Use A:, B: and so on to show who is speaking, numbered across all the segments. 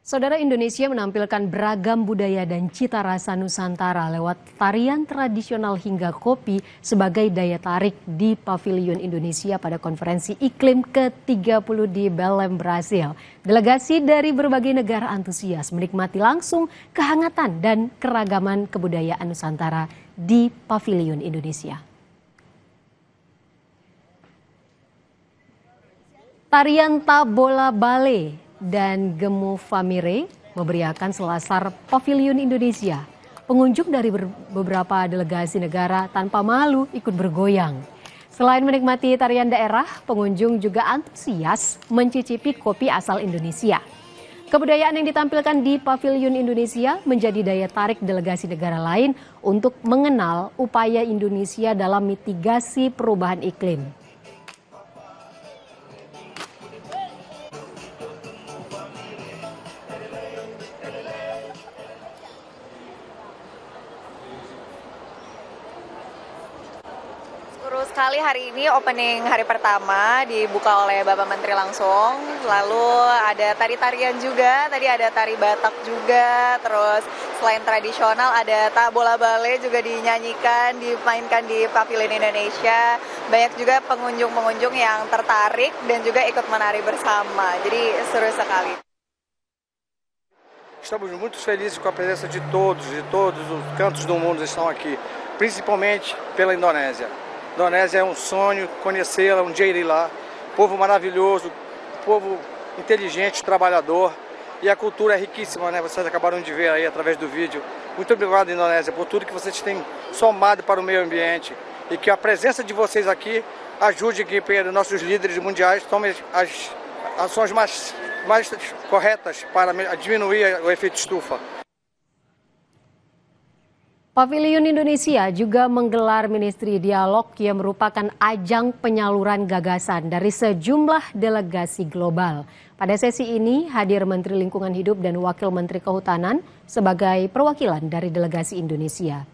A: Saudara, Indonesia menampilkan beragam budaya dan cita rasa Nusantara lewat tarian tradisional hingga kopi sebagai daya tarik di Pavilion Indonesia pada konferensi iklim ke-30 di Belém, Brasil. Delegasi dari berbagai negara antusias menikmati langsung kehangatan dan keragaman kebudayaan Nusantara di Pavilion Indonesia. Tarian Tabola Bale dan Gemu Famire memberiakan selasar Pavilion Indonesia. Pengunjung dari beberapa delegasi negara tanpa malu ikut bergoyang. Selain menikmati tarian daerah, pengunjung juga antusias mencicipi kopi asal Indonesia. Kebudayaan yang ditampilkan di Pavilion Indonesia menjadi daya tarik delegasi negara lain untuk mengenal upaya Indonesia dalam mitigasi perubahan iklim.
B: Seru sekali hari ini, opening hari pertama dibuka oleh Bapak Menteri langsung. Lalu ada tari-tarian juga, tadi ada tari Batak juga. Terus selain tradisional ada Tabola Bale juga dinyanyikan, dimainkan di Pavilion Indonesia. Banyak juga pengunjung-pengunjung yang tertarik dan juga ikut menari bersama. Jadi seru sekali.
C: Estamos muito felizes com a presença de todos os cantos do mundo estão aqui, principalmente pela Indonésia. Indonésia é um sonho conhecê-la, um dia ir lá. Povo maravilhoso, povo inteligente, trabalhador. E a cultura é riquíssima, né? Vocês acabaram de ver aí através do vídeo. Muito obrigado, Indonésia, por tudo que vocês têm somado para o meio ambiente. E que a presença de vocês aqui ajude que nossos líderes mundiais tomem as ações mais corretas para diminuir o efeito estufa.
A: Pavilion Indonesia juga menggelar Ministry Dialog yang merupakan ajang penyaluran gagasan dari sejumlah delegasi global. Pada sesi ini hadir Menteri Lingkungan Hidup dan Wakil Menteri Kehutanan sebagai perwakilan dari delegasi Indonesia.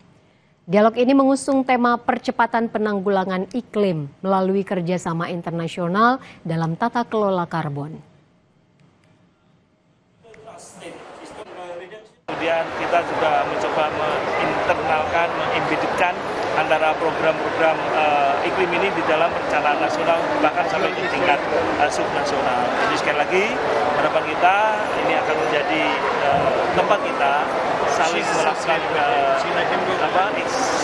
A: Dialog ini mengusung tema percepatan penanggulangan iklim melalui kerjasama internasional dalam tata kelola karbon.
D: Kemudian kita juga mencoba menginternalkan, mengimbedkan antara program-program iklim ini di dalam perencanaan nasional bahkan sampai di tingkat subnasional. Jadi sekali lagi harapan kita ini akan menjadi tempat kita saling melakukan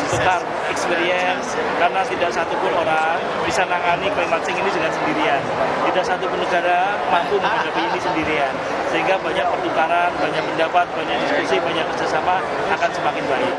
D: tukar experience karena tidak satupun orang bisa nangani climate change ini dengan sendirian. Tidak satupun negara mampu menghadapi ini sendirian. Sehingga banyak pertukaran, banyak pendapat, banyak diskusi, banyak kerjasama akan semakin baik.